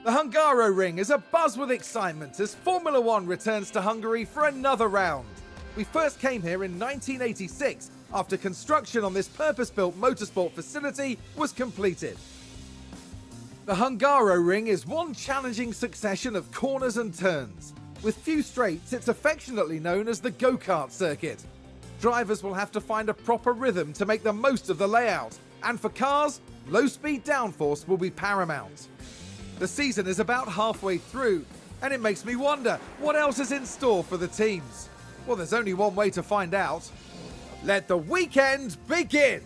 The Hungaroring is abuzz with excitement as Formula One returns to Hungary for another round. We first came here in 1986 after construction on this purpose-built motorsport facility was completed. The Hungaroring is one challenging succession of corners and turns. With few straights, it's affectionately known as the go-kart circuit. Drivers will have to find a proper rhythm to make the most of the layout, and for cars, low-speed downforce will be paramount. The season is about halfway through, and it makes me wonder what else is in store for the teams. Well, there's only one way to find out. Let the weekend begin!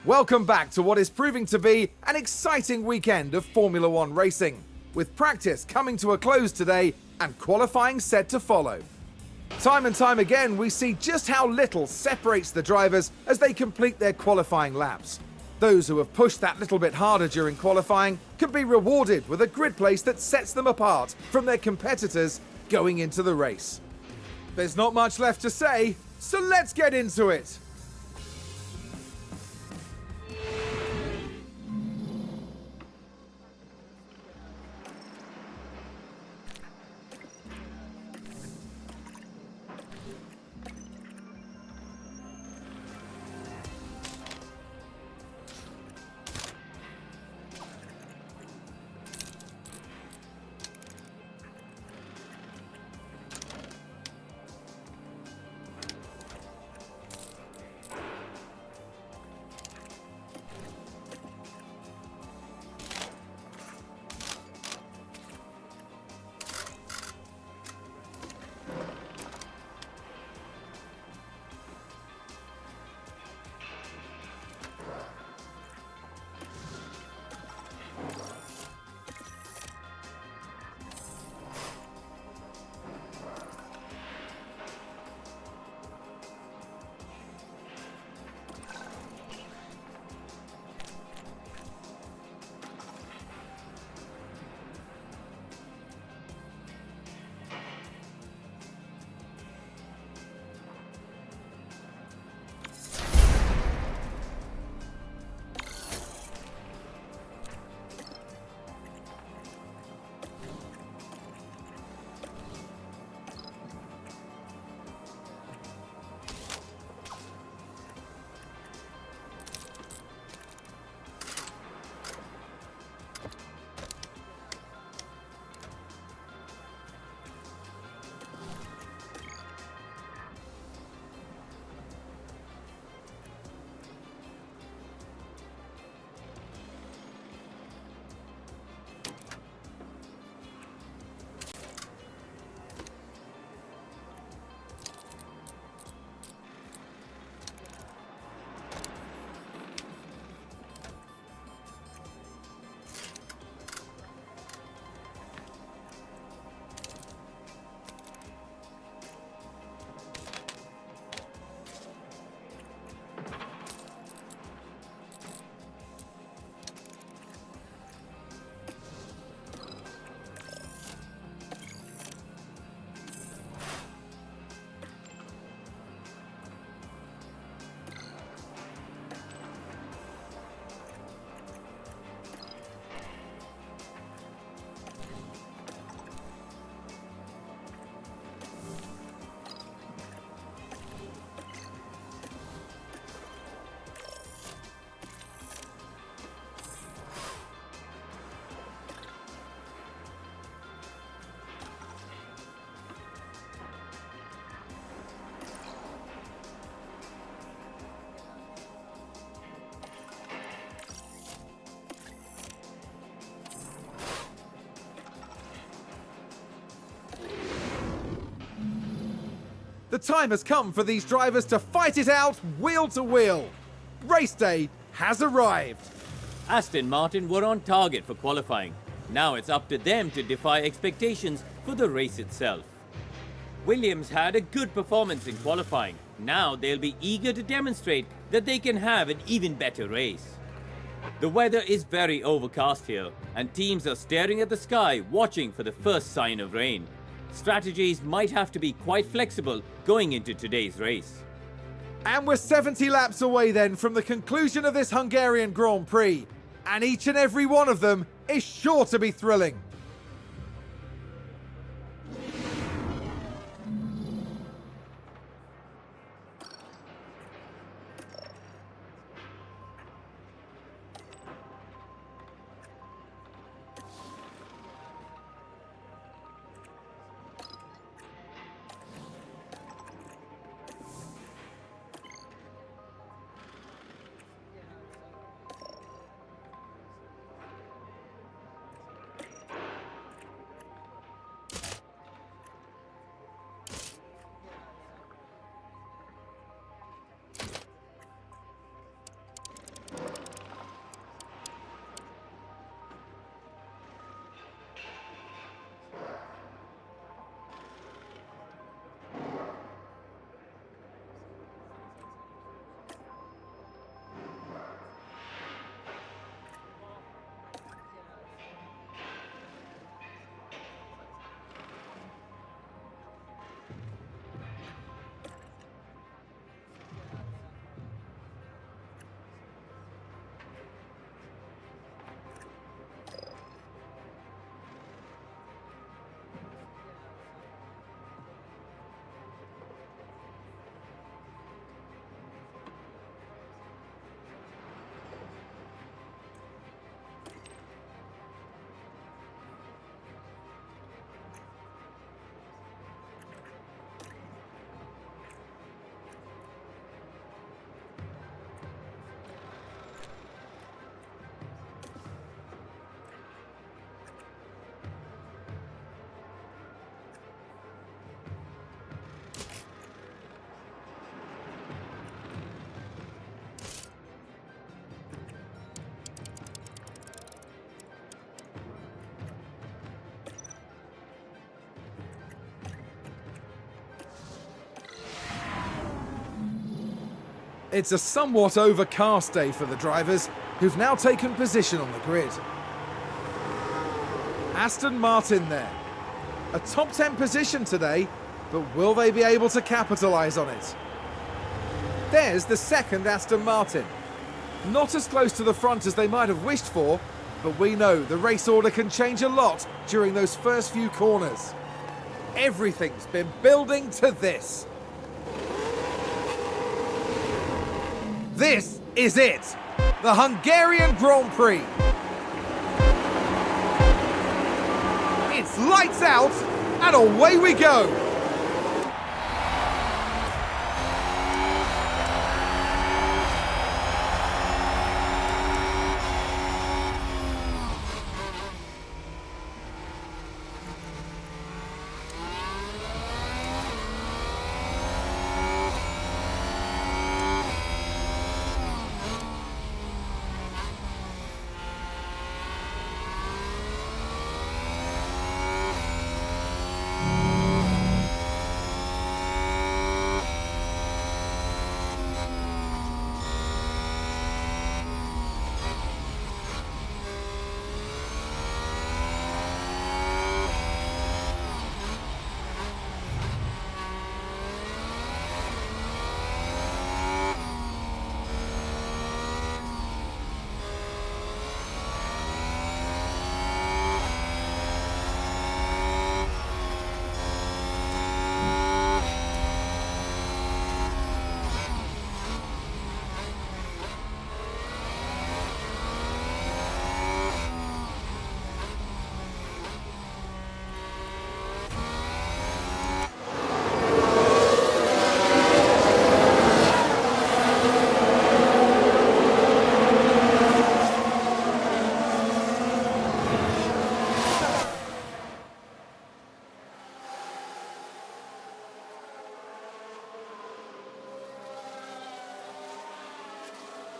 Welcome back to what is proving to be an exciting weekend of Formula One racing, with practice coming to a close today and qualifying set to follow. Time and time again, we see just how little separates the drivers as they complete their qualifying laps. Those who have pushed that little bit harder during qualifying can be rewarded with a grid place that sets them apart from their competitors going into the race. There's not much left to say, so let's get into it. The time has come for these drivers to fight it out wheel to wheel. Race day has arrived. Aston Martin were on target for qualifying. Now it's up to them to defy expectations for the race itself. Williams had a good performance in qualifying. Now they'll be eager to demonstrate that they can have an even better race. The weather is very overcast here, and teams are staring at the sky watching for the first sign of rain. Strategies might have to be quite flexible going into today's race. And we're 70 laps away then from the conclusion of this Hungarian Grand Prix. And each and every one of them is sure to be thrilling. It's a somewhat overcast day for the drivers, who've now taken position on the grid. Aston Martin there. A top 10 position today, but will they be able to capitalise on it? There's the second Aston Martin. Not as close to the front as they might have wished for, but we know the race order can change a lot during those first few corners. Everything's been building to this. This is it, the Hungarian Grand Prix. It's lights out and away we go.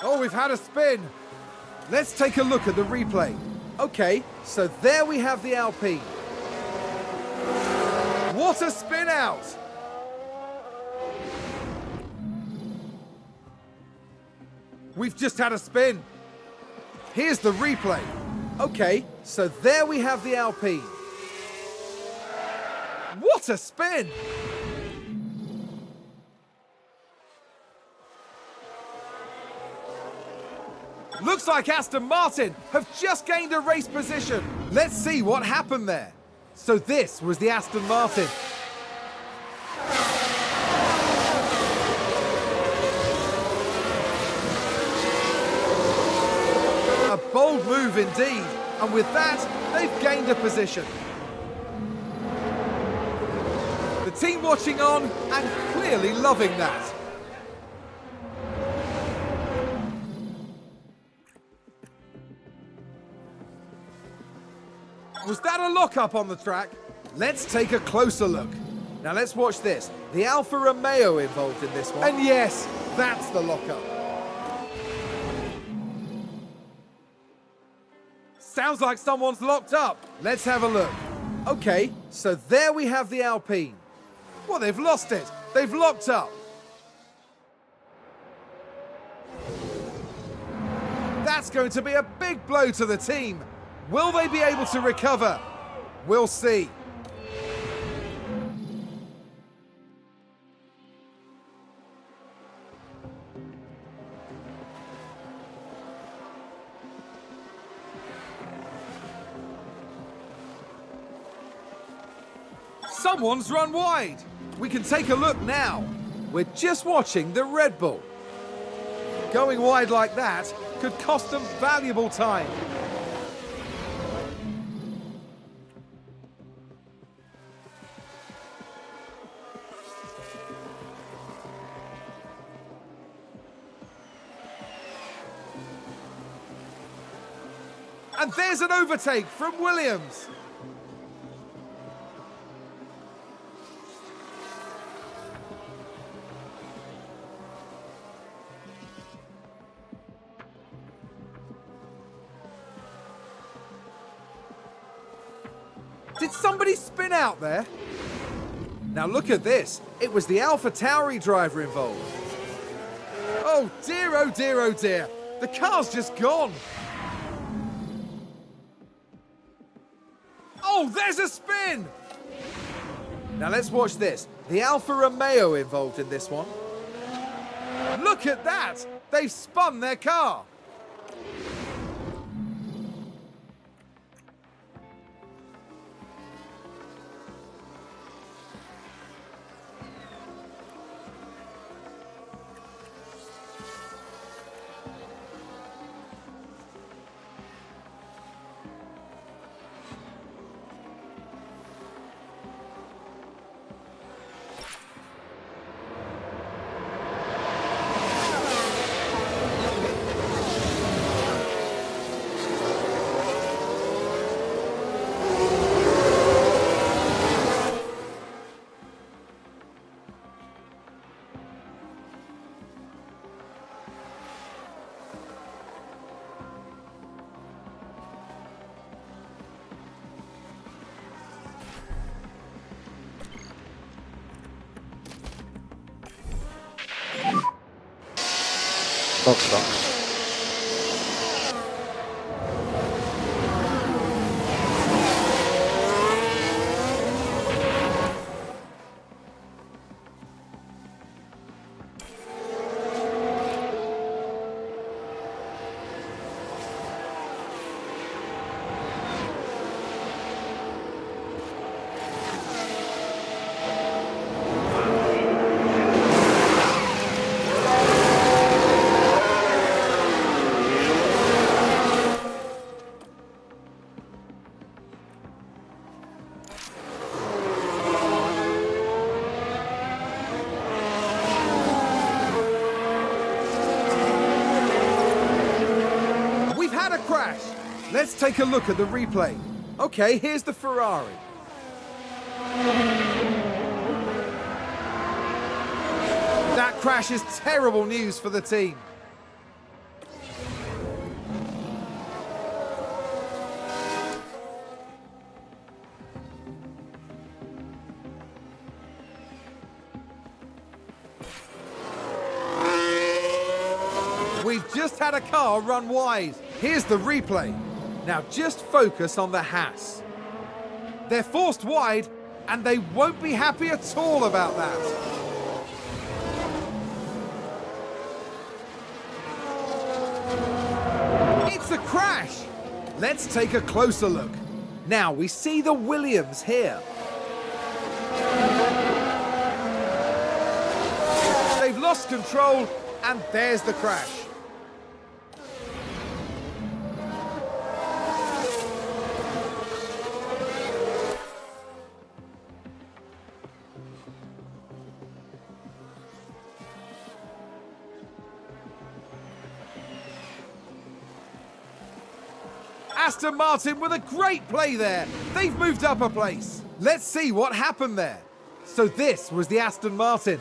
Oh, we've had a spin. Let's take a look at the replay. Okay, so there we have the Alpine. What a spin out! We've just had a spin. Here's the replay. Okay, so there we have the Alpine. What a spin! Looks like Aston Martin have just gained a race position. Let's see what happened there. So this was the Aston Martin. A bold move indeed, and with that, they've gained a position. The team watching on and clearly loving that. Was that a lock-up on the track? Let's take a closer look. Now let's watch this. The Alfa Romeo involved in this one. And yes, that's the lock-up. Sounds like someone's locked up. Let's have a look. Okay, so there we have the Alpine. Well, they've lost it. They've locked up. That's going to be a big blow to the team. Will they be able to recover? We'll see. Someone's run wide. We can take a look now. We're just watching the Red Bull. Going wide like that could cost them valuable time. And there's an overtake from Williams. Did somebody spin out there? Now look at this. It was the AlphaTauri driver involved. Oh dear, oh dear, oh dear. The car's just gone. Oh, there's a spin! Now let's watch this. The Alfa Romeo involved in this one. Look at that! They've spun their car. Dobra. Let's take a look at the replay. Okay, here's the Ferrari. That crash is terrible news for the team. We've just had a car run wide. Here's the replay. Now just focus on the Haas. They're forced wide, and they won't be happy at all about that. It's a crash. Let's take a closer look. Now we see the Williams here. They've lost control, and there's the crash. Aston Martin with a great play there. They've moved up a place. Let's see what happened there. So this was the Aston Martin.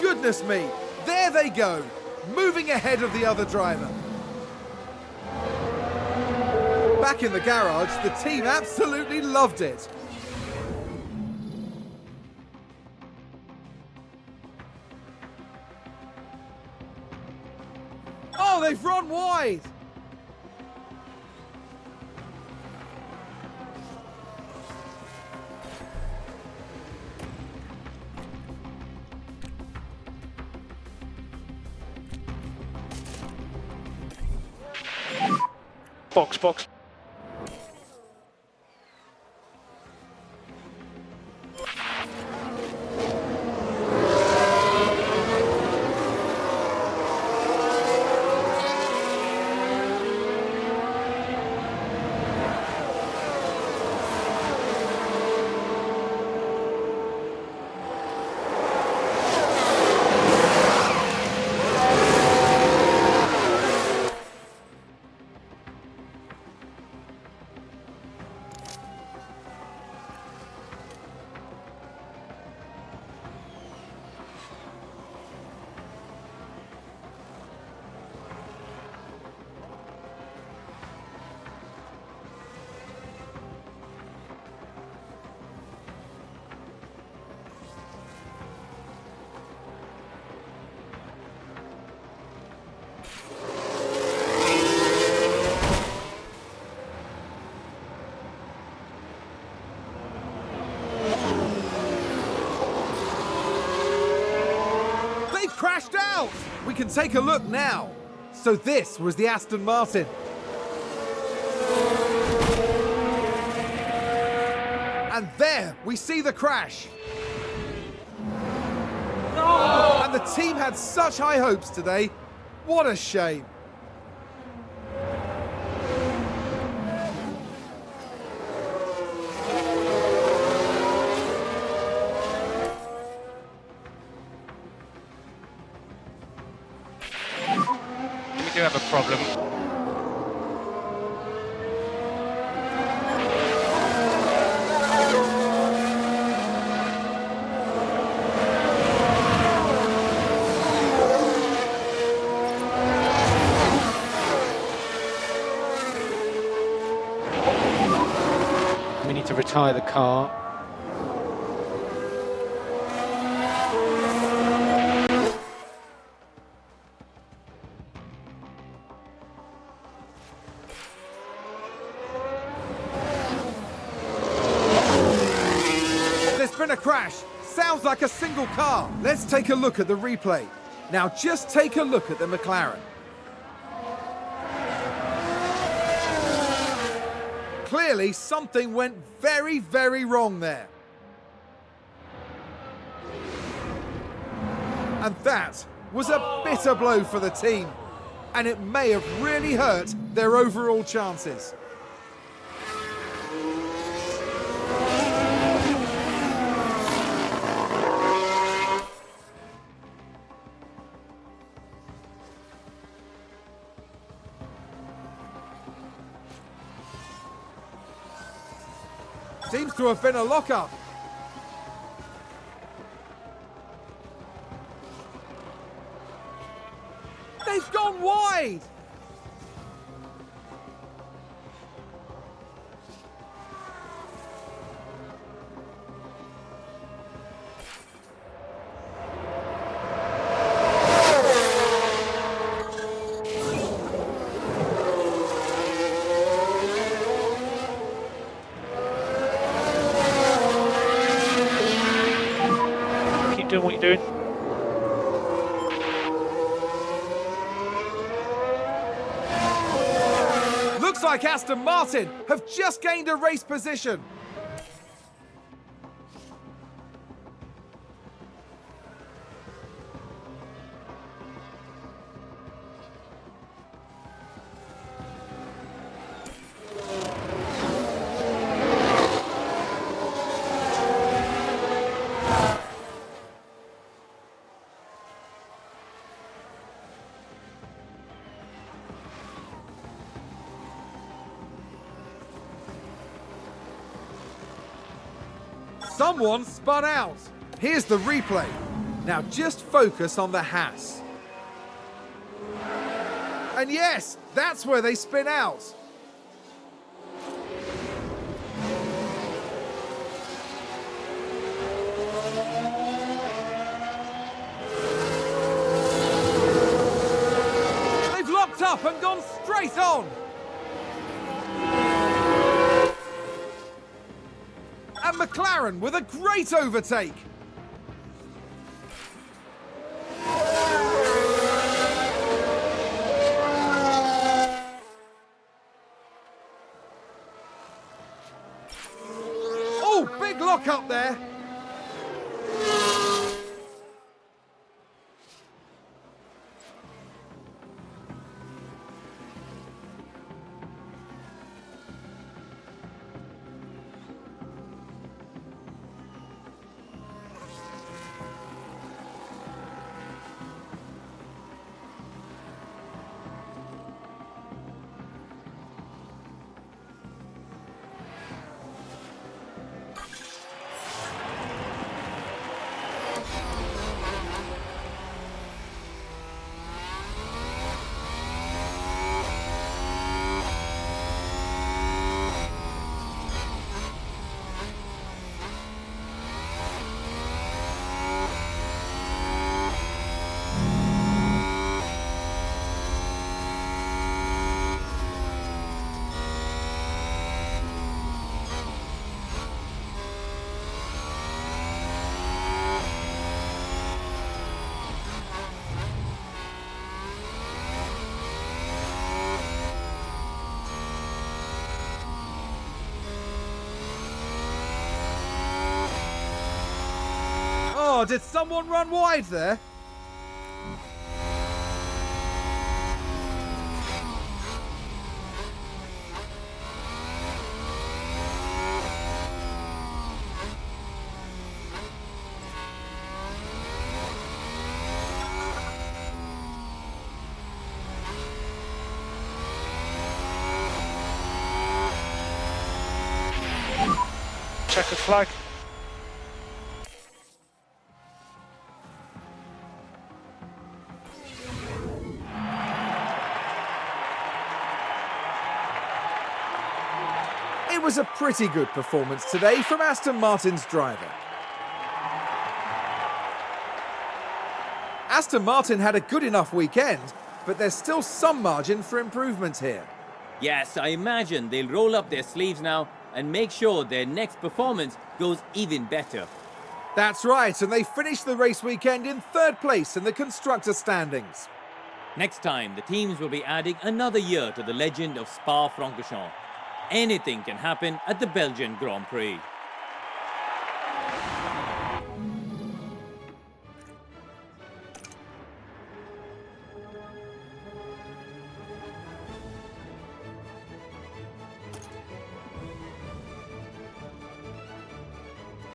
Goodness me, there they go, moving ahead of the other driver. Back in the garage, the team absolutely loved it. Oh, they've run wide. Box. Crashed out! We can take a look now. So this was the Aston Martin. And there we see the crash. No! And the team had such high hopes today. What a shame. We do have a problem. We need to retire the car. There's been a crash. Sounds like a single car. Let's take a look at the replay. Now just take a look at the McLaren. Clearly something went very, very wrong there. And that was a bitter blow for the team. And it may have really hurt their overall chances. Seems to have been a lock-up. They've gone wide! doing what you're doing. Looks like Aston Martin have just gained a race position. Someone spun out. Here's the replay. Now just focus on the Haas. And yes, that's where they spin out. They've locked up and gone straight on. And McLaren with a great overtake. Oh, big lock up there. Oh, did someone run wide there? Checkered flag. It was a pretty good performance today from Aston Martin's driver. Aston Martin had a good enough weekend, but there's still some margin for improvement here. Yes, I imagine they'll roll up their sleeves now and make sure their next performance goes even better. That's right, and they finished the race weekend in third place in the constructor standings. Next time, the teams will be adding another year to the legend of Spa-Francorchamps. Anything can happen at the Belgian Grand Prix.